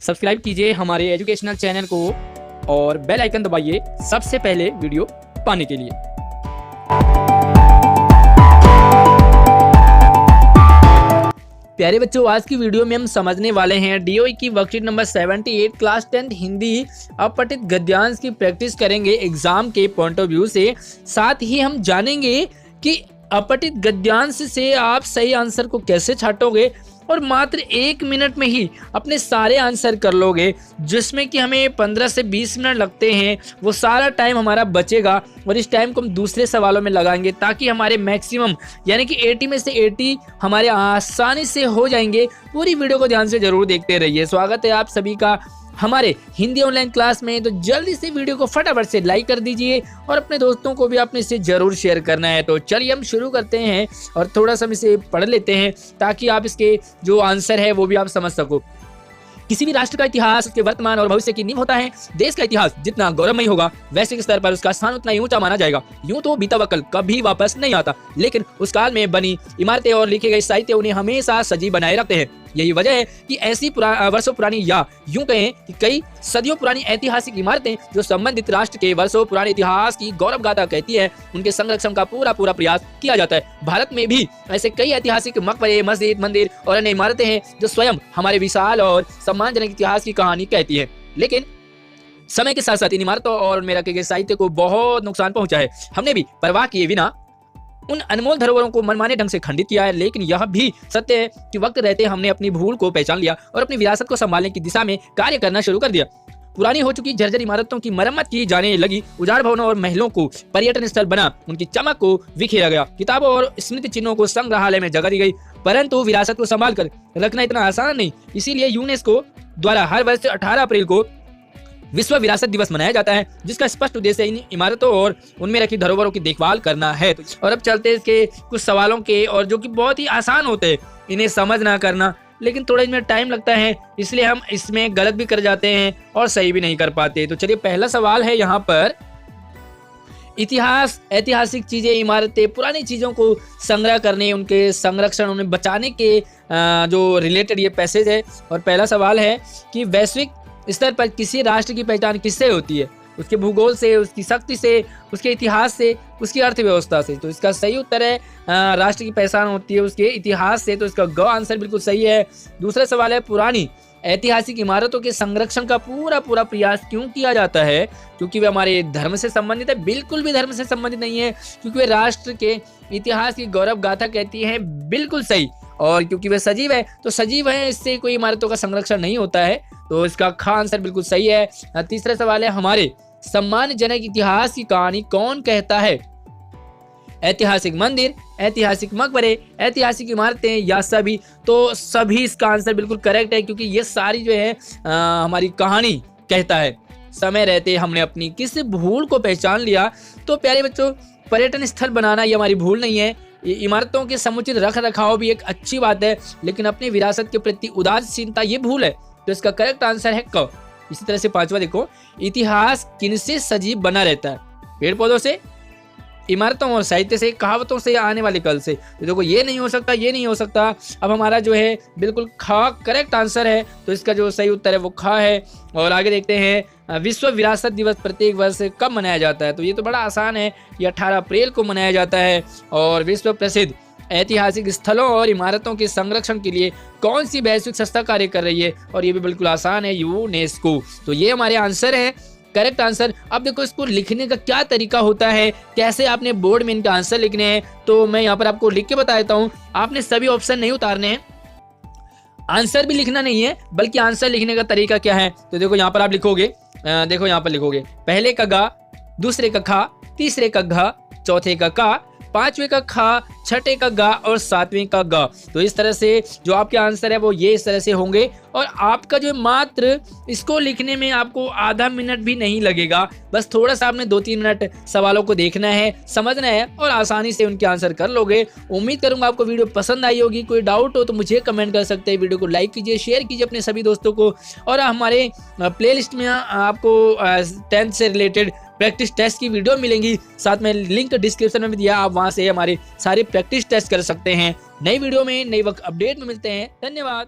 Subscribe कीजिए हमारे educational channel को और बेल आइकन दबाइए सबसे पहले वीडियो पाने के लिए। प्यारे बच्चों, आज की वीडियो में हम समझने वाले हैं डीओई की वर्कशीट नंबर 78 क्लास 10 हिंदी अपठित गद्यांश की प्रैक्टिस करेंगे एग्जाम के पॉइंट ऑफ व्यू से। साथ ही हम जानेंगे कि अपठित गद्यांश से आप सही आंसर को कैसे छांटोगे और मात्र 1 मिनट में ही अपने सारे आंसर कर लोगे, जिसमें कि हमें 15 से 20 मिनट लगते हैं। वो सारा टाइम हमारा बचेगा और इस टाइम को हम दूसरे सवालों में लगाएंगे ताकि हमारे मैक्सिमम यानी कि 80 में से 80 हमारे आसानी से हो जाएंगे। पूरी वीडियो को ध्यान से जरूर देखते रहिए। स्वागत है आप सभी का हमारे हिंदी ऑनलाइन क्लास में। तो जल्दी से वीडियो को फटाफट से लाइक कर दीजिए और अपने दोस्तों को भी आपने इसे जरूर शेयर करना है। तो चलिए हम शुरू करते हैं और थोड़ा सा इसे पढ़ लेते हैं ताकि आप इसके जो आंसर है वो भी आप समझ सको। किसी भी राष्ट्र का इतिहास उसके वर्तमान और भविष्य की नींव होता है। देश का इतिहास जितना गौरवमयी होगा वैश्विक स्तर पर उसका स्थान उतना ही ऊंचा माना जाएगा। यूं तो बीता वक्त कभी वापस नहीं आता, लेकिन उस काल में बनी इमारतें और लिखे गए साहित्य उन्हें हमेशा सजीव बनाए रखते हैं। यही वजह है कि ऐसी वर्षों पुरानी या यूं कहें कि कई सदियों पुरानी ऐतिहासिक इमारतें जो संबंधित राष्ट्र के वर्षों पुराने इतिहास की गौरव गाथा कहती है, उनके संरक्षण का पूरा प्रयास किया जाता है। भारत में भी ऐसे कई ऐतिहासिक मकबरे, मस्जिद, मंदिर और अन्य इमारतें हैं जो स्वयं हमारे विशाल और सम्मानजनक इतिहास की कहानी कहती है। लेकिन समय के साथ साथ इन इमारतों और उनमें रखे गए साहित्य को बहुत नुकसान पहुंचा है। हमने भी परवाह किए बिना उन अनमोल धरोहरों को मनमाने ढंग से खंडित किया है। लेकिन यह भी सत्य है कि वक्त रहते हमने अपनी भूल को पहचान लिया और अपनी विरासत को संभालने की दिशा में कार्य करना शुरू कर दिया। पुरानी हो चुकी जर्जर इमारतों की मरम्मत की जाने लगी। उजाड़ भवनों और महलों को पर्यटन स्थल बना, उनकी चमक को विखेरा गया। किताबों और स्मृति चिन्हों को संग्रहालय में जगह दी गई, परंतु विरासत को संभाल कर रखना इतना आसान नहीं। इसीलिए यूनेस्को द्वारा हर वर्ष 18 अप्रैल को विश्व विरासत दिवस मनाया जाता है, जिसका स्पष्ट उद्देश्य इन इमारतों और उनमें रखी धरोहरों की देखभाल करना है। और अब चलते हैं इसके कुछ सवालों के, और जो कि बहुत ही आसान होते हैं इन्हें समझना करना, लेकिन थोड़ा इसमें टाइम लगता है, इसलिए हम इसमें गलत भी कर जाते हैं और सही भी नहीं कर पाते। तो चलिए पहला सवाल है यहाँ पर, इतिहास, ऐतिहासिक चीजें, इमारतें, पुरानी चीजों को संग्रह करने, उनके संरक्षण, उन्हें बचाने के जो रिलेटेड ये पैसेज है। और पहला सवाल है कि वैश्विक स्तर पर किसी राष्ट्र की पहचान किससे होती है? उसके भूगोल से, उसकी शक्ति से, उसके इतिहास से, उसकी अर्थव्यवस्था से। तो इसका सही उत्तर है राष्ट्र की पहचान होती है उसके इतिहास से। तो इसका ग आंसर बिल्कुल सही है। दूसरा सवाल है, पुरानी ऐतिहासिक इमारतों के संरक्षण का पूरा प्रयास क्यों किया जाता है? क्योंकि वे हमारे धर्म से संबंधित है? बिल्कुल भी धर्म से संबंधित नहीं है, क्योंकि वे राष्ट्र के इतिहास की गौरव गाथा कहती है। बिल्कुल सही। और क्योंकि वे सजीव है, तो सजीव है, इससे कोई इमारतों का संरक्षण नहीं होता है। तो इसका ख आंसर बिल्कुल सही है। तीसरा सवाल है, हमारे सम्मानजनक इतिहास की कहानी कौन कहता है? ऐतिहासिक मंदिर, ऐतिहासिक मकबरे, ऐतिहासिक इमारतें या सभी? तो सभी इसका आंसर बिल्कुल करेक्ट है, क्योंकि ये सारी जो है हमारी कहानी कहता है। समय रहते हमने अपनी किस भूल को पहचान लिया? तो प्यारे बच्चों, पर्यटन स्थल बनाना ये हमारी भूल नहीं है। इमारतों के समुचित रख रखाव भी एक अच्छी बात है, लेकिन अपनी विरासत के प्रति उदासीनता ये भूल है। तो इसका करेक्ट आंसर है क। इसी तरह से पांचवा देखो, इतिहास किनसे सजीव बना रहता है? पेड़ पौधों से, इमारतों और साहित्य से, कहावतों से या आने वाले कल से? तो देखो ये नहीं हो सकता, ये नहीं हो सकता। अब हमारा जो है बिल्कुल ख करेक्ट आंसर है। तो इसका जो सही उत्तर है वो ख है। और आगे देखते हैं, विश्व विरासत दिवस प्रत्येक वर्ष कब मनाया जाता है? तो ये तो बड़ा आसान है, ये 18 अप्रैल को मनाया जाता है। और विश्व प्रसिद्ध ऐतिहासिक स्थलों और इमारतों के संरक्षण के लिए कौन सी वैश्विक संस्था कार्य कर रही है? और ये भी बिल्कुल आसान है, यूनेस्को। तो ये हमारे आंसर है, करेक्ट आंसर। अब देखो इसको लिखने का क्या तरीका होता है, कैसे आपने बोर्ड में इनका आंसर लिखने हैं, तो मैं यहाँ पर आपको लिख के बता देता हूँ। आपने सभी ऑप्शन नहीं उतारने हैं, आंसर भी लिखना नहीं है, बल्कि आंसर लिखने का तरीका क्या है। तो देखो यहाँ पर आप लिखोगे, देखो यहाँ पर लिखोगे, पहले का गा, दूसरे का खा, तीसरे का घा, चौथे का का, पांचवें का खा, छठे का गा और सातवें का गा। तो इस तरह से जो आपके आंसर है वो ये इस तरह से होंगे। और आपका जो मात्र इसको लिखने में आपको आधा मिनट भी नहीं लगेगा, बस थोड़ा सा आपने 2-3 मिनट सवालों को देखना है, समझना है और आसानी से उनके आंसर कर लोगे। उम्मीद करूंगा आपको वीडियो पसंद आई होगी। कोई डाउट हो तो मुझे कमेंट कर सकते हैं। वीडियो को लाइक कीजिए, शेयर कीजिए अपने सभी दोस्तों को। और हमारे प्लेलिस्ट में आपको 10th से रिलेटेड प्रैक्टिस टेस्ट की वीडियो मिलेंगी, साथ में लिंक डिस्क्रिप्शन में भी दिया, आप वहां से हमारे सारे प्रैक्टिस टेस्ट कर सकते हैं। नई वीडियो में नई वक्त अपडेट में मिलते हैं। धन्यवाद।